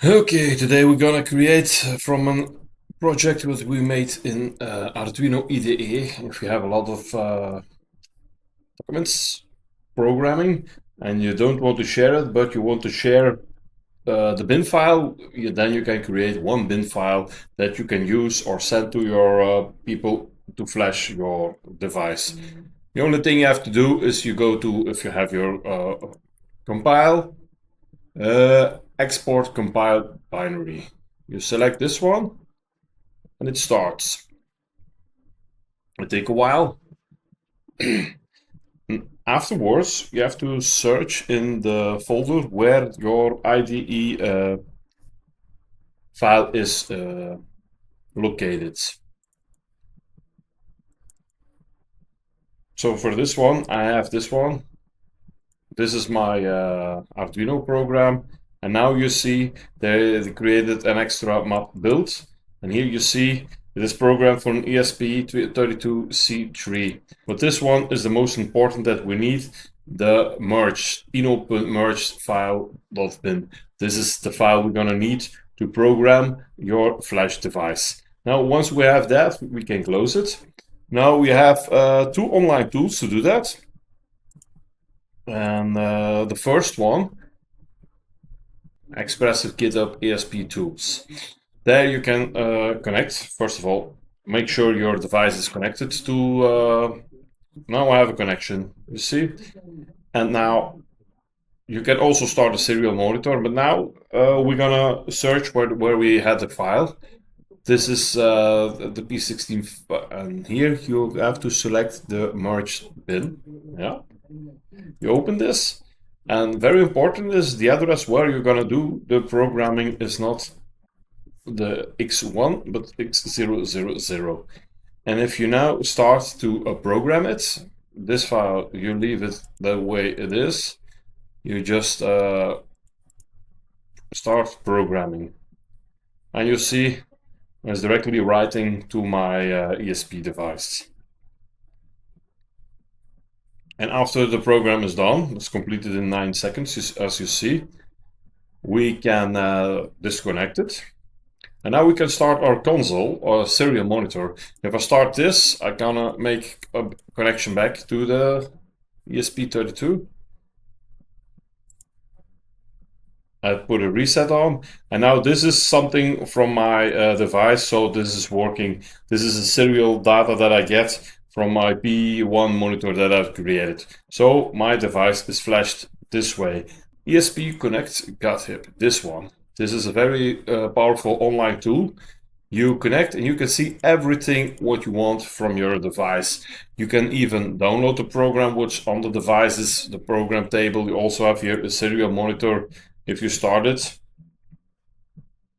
Okay, today we're gonna create from a project that we made in Arduino IDE. If you have a lot of documents, programming, and you don't want to share it, but you want to share the bin file, then you can create one bin file that you can use or send to your people to flash your device. The only thing you have to do is you go to, if you have your compile, export compile binary. You select this one and it starts. It takes a while. Afterwards, you have to search in the folder where your IDE file is located. So for this one, I have this one. This is my Arduino program. And now you see they created an extra map build. And here you see it is programmed for an ESP32C3. But this one is the most important that we need, the merge, merge file.bin. This is the file we're gonna need to program your flash device. Now, once we have that, we can close it. Now we have two online tools to do that. And the first one, Expressive GitHub ESP tools. There you can connect. First of all, make sure your device is connected to. Now I have a connection, you see, and now you can also start a serial monitor. But now we're gonna search where we had the file. This is the P16, and here you have to select the merged bin. Yeah, you open this. And very important is the address where you're gonna do the programming is not the x1 but x000. And if you now start to program it, this file, you leave it the way it is. You just start programming, and you see it's directly writing to my ESP device. And after the program is done, it's completed in 9 seconds, as you see, we can disconnect it. And now we can start our console or serial monitor. If I start this, I'm gonna make a connection back to the ESP32. I put a reset on, and now this is something from my device, so this is working. This is a serial data that I get from my P1 monitor that I've created. So my device is flashed this way. ESP Connect GitHub, this one. This is a very powerful online tool. You connect and you can see everything what you want from your device. You can even download the program which on the device is the program table. You also have here a serial monitor. If you start it,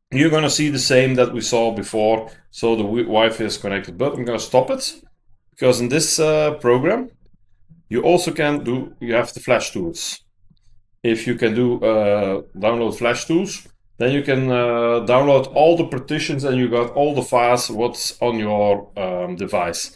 you're gonna see the same that we saw before. So the Wi-Fi is connected, but I'm gonna stop it because in this program, you also can do, you have the flash tools. If you can do download flash tools, then you can download all the partitions and you got all the files what's on your device.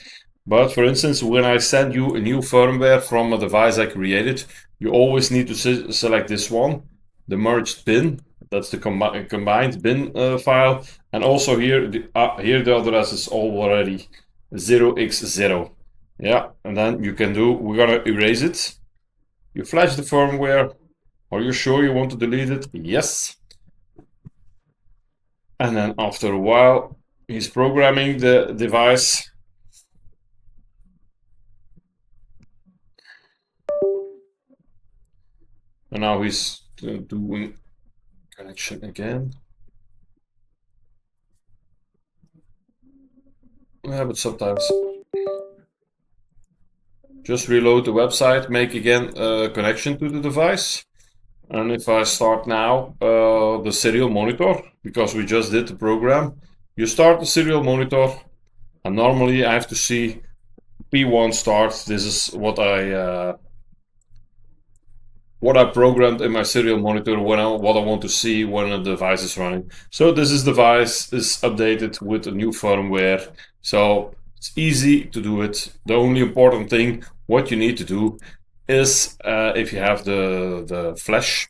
But for instance, when I send you a new firmware from a device I created, you always need to select this one, the merged bin. That's the combined bin file. And also here the address is already 0x0. Yeah, and then you can do, we're gonna erase it. You flash the firmware. Are you sure you want to delete it? Yes. And then after a while, he's programming the device. And now he's doing connection again. Yeah, but sometimes just reload the website, make again a connection to the device. And if I start now the serial monitor, because we just did the program, you start the serial monitor, and normally I have to see P1 start. This is what I programmed in my serial monitor what I want to see when a device is running. So this device is updated with a new firmware. So it's easy to do it. The only important thing what you need to do is if you have the flash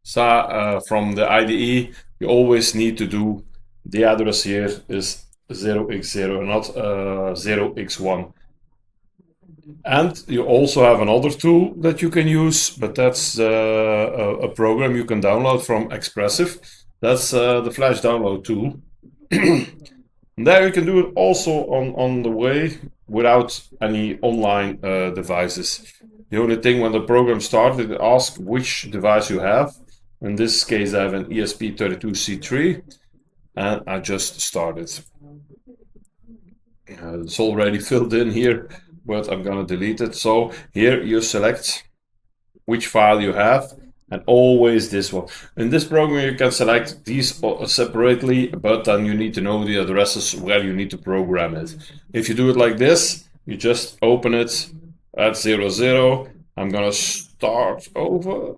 from the IDE, you always need to do the address here is 0x0, not 0x1. And you also have another tool that you can use, but that's a program you can download from Expressive. That's the Flash download tool. And there you can do it also on the way without any online devices. The only thing when the program started, it asks which device you have. In this case, I have an ESP32C3, and I just started. It's already filled in here, but I'm gonna delete it. So here you select which file you have, and always this one. In this program you can select these separately, but then you need to know the addresses where you need to program it. If you do it like this, you just open it at 00. I'm gonna start over.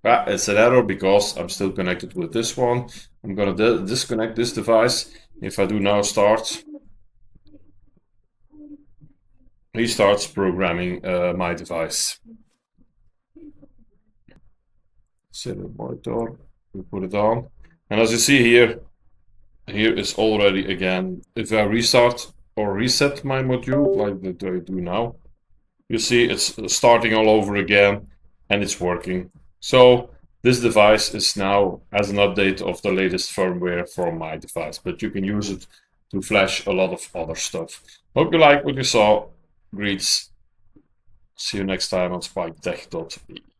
It's an error because I'm still connected with this one. I'm gonna disconnect this device. If I do now start, he starts programming my device. Set a monitor, we put it on, and as you see here is already again, if I restart or reset my module like I do now, you see it's starting all over again and it's working. So this device is now as an update of the latest firmware from my device, but you can use it to flash a lot of other stuff. Hope you like what you saw. Greets. See you next time on spiketech.be.